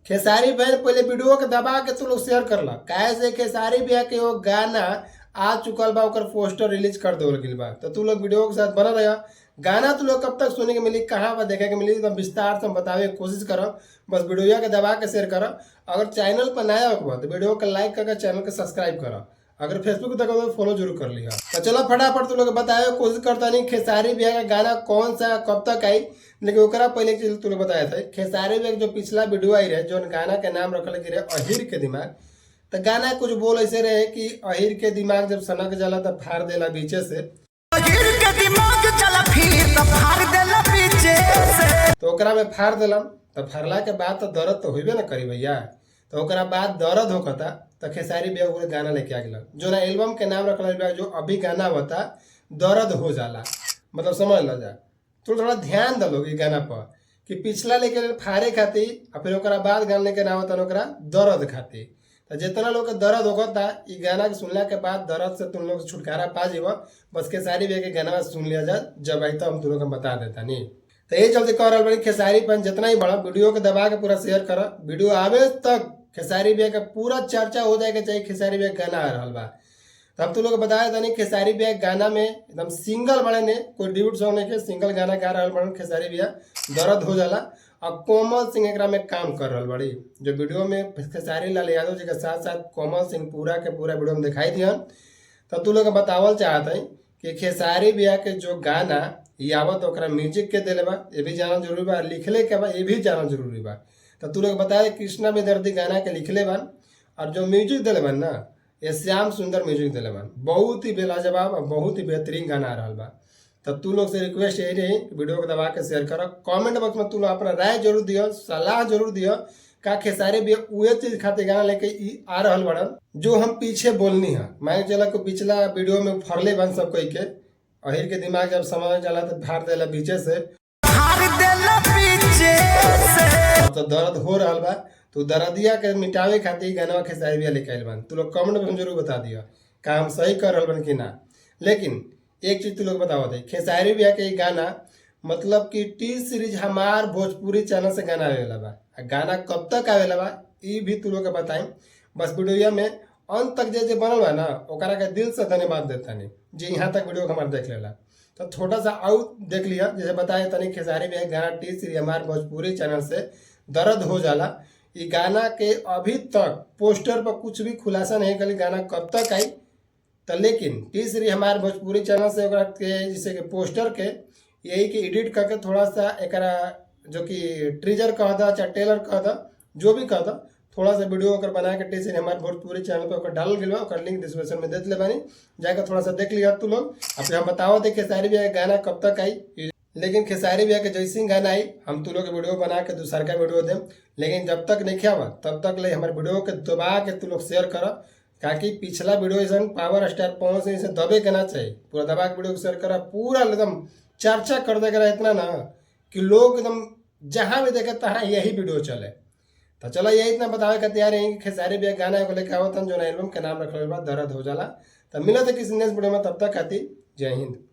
खेसारी बहन पहले वीडियो के दबा के तू लोग शेयर कर ला काहे से खेसारी भैया के वो गाना आ चुकल बा ओकर पोस्टर रिलीज कर देवल गइल बा तो तू लोग वीडियो के साथ बना रहा गाना तू लोग कब तक सुने के मिली कहाँ पर देखे के मिली एकदम विस्तार से हम बतावे की कोशिश करो बस वीडियो के दबा के शेयर करो अगर चैनल पर नया हो तो वीडियो को लाइक करके चैनल को सब्सक्राइब करो अगर फेसबुक तक तो फॉलो जरूर कर लिया तो चलो फटाफट तू लोग बताए कोशिश करता नहीं खेसारी भैया का गाना कौन सा कब तक आई लेकिन ओकरा पहले एक चीज तू लोग बताया था खेसारी भैया जो पिछला वीडियो आई रहे जो गाना के नाम रखल रहे अहिर के दिमाग तो गाना कुछ बोल ऐसे रहे कि अहिर के दिमाग जब सनक जाला तो फाड़ देला बीचे से अहिर के दिमाग चला फिर तो फाड़ देला बीचे से तो ओकरा में फाड़ देलम तो फाड़ला के बाद तो दर्द तो होबे ना करी भैया तो ओकरा बाद दर्द होकता तो खेसारी भैया वो गाना लेके आ गया जो ना एल्बम के नाम रखल जो अभी गाना होता दर्द हो जाला मतलब समझ लो जा तो थोड़ा ध्यान दलो ये गाना पर कि पिछला लेके फाड़े खातिर और फिर ओकरा बाद गाना लेके नाम होता ओकरा दर्द खातिर तो जितना लोग के दर्द होता ये गाना के सुनला के बाद दर्द से तुम लोग छुटकारा पा जीव बस खेसारी भैया के गाना सुन लिया जा जब आई तो हम तुम लोग को बता देता नहीं तो ये चलते कह रहा बड़ी खेसारी पन जितना ही बड़ा वीडियो के दबा के पूरा शेयर करो वीडियो आवे तक खेसारी भैया का पूरा चर्चा हो जाएगा चाहे खेसारी भैया गाना आ रहा बा तो अब तुम लोग बताया था नहीं खेसारी भैया गाना में एकदम सिंगल बड़े ने कोई ड्यूट सॉन्ग नहीं के सिंगल गाना गा रहा बड़े खेसारी भैया दर्द हो जाला और कोमल सिंह एकरा में काम कर रहा बड़ी जो वीडियो में खेसारी लाल यादव जी के साथ साथ कोमल सिंह पूरा के पूरा वीडियो में दिखाई दियन तो तू लोग बतावल चाहते हैं कि खेसारी भैया के जो गाना यावत ओकरा म्यूजिक के दिले बा ये भी जानना जरूरी बा लिखले के बा ये भी जानना जरूरी बा तो तू लोग बताए कृष्णा बेदर्दी गाना के लिखले बन और जो म्यूजिक दिले बन ना ये श्याम सुंदर म्यूजिक दिले बन बहुत ही बेलाजवाब और बहुत ही बेहतरीन गाना आ रहा बा तो तू लोग से रिक्वेस्ट यही रही वीडियो को दबा के शेयर करो कमेंट बॉक्स में तू लोग अपना राय जरूर दियो सलाह जरूर दियो का खेसारी भी उहे चीज खातिर गाना लेके आ रहा बड़न जो हम पीछे बोलनी है मान चला को पिछला वीडियो में फरले बन सब कोई के अहिर के दिमाग जब समझ चला तो फाड़ देला पीछे से फाड़ देला बीचे से तो दर्द हो रहा बा तो दर्दिया के मिटावे खातिर गाना खेसारी भैया लेके आइल बन तू लोग कमेंट में जरूर बता दियो का हम सही कर रहा बन कि ना लेकिन एक चीज तू लोग बताओ दे खेसारी भैया के गाना मतलब कि टी सीरीज हमार भोजपुरी चैनल से गाना आवेला बा गाना कब तक आवेला बा ये भी तू लोग के बताई बस वीडियो में अंत तक जे बनल बा ना ओकरा के दिल से धन्यवाद देता नहीं जे यहाँ तक वीडियो हमारे देख लेला तो थोड़ा सा आउट देख लिया जैसे बताया तनी खेसारी भैया गाना टी सीरीज हमार भोजपुरी चैनल से दर्द हो जाला ये गाना के अभी तक पोस्टर पर कुछ भी खुलासा नहीं करी गाना कब तक आई तो लेकिन टी सीरीज हमारे भोजपुरी चैनल से के जैसे कि पोस्टर के यही कि एडिट करके थोड़ा सा एक जो कि ट्रीजर कह दा चाहे टेलर कह दा जो भी कह दा थोड़ा सा वीडियो अगर बना के टी सीरीज हमारे भोजपुरी चैनल पर डाल गया और लिंक डिस्क्रिप्शन में दे दिले बानी जाकर थोड़ा सा देख लिया तू लोग अब फिर हम बताओ दे खेसारी भैया गाना कब तक आई लेकिन खेसारी भैया के जैसी गाना आई हम तू लोग वीडियो बना के दूसरा का वीडियो दें लेकिन जब तक नहीं आवा तब तक ले हमारे वीडियो के दबा के तू लोग शेयर करो ताकि पिछला वीडियो ऐसा पावर स्टार पहुंच से दबे के ना चाहिए पूरा दबा के वीडियो को शेयर करा पूरा एकदम चर्चा कर देगा इतना ना कि लोग एकदम जहां भी देखे तहाँ यही वीडियो चले तो चलो यही इतना बतावे का तैयार है कि खेसारी भैया गाना को लेकर आवत जो ना एल्बम के नाम रखल बा दर्द हो जाला तो मिला था किसी नेक्स्ट वीडियो में तब तक खाती जय हिंद।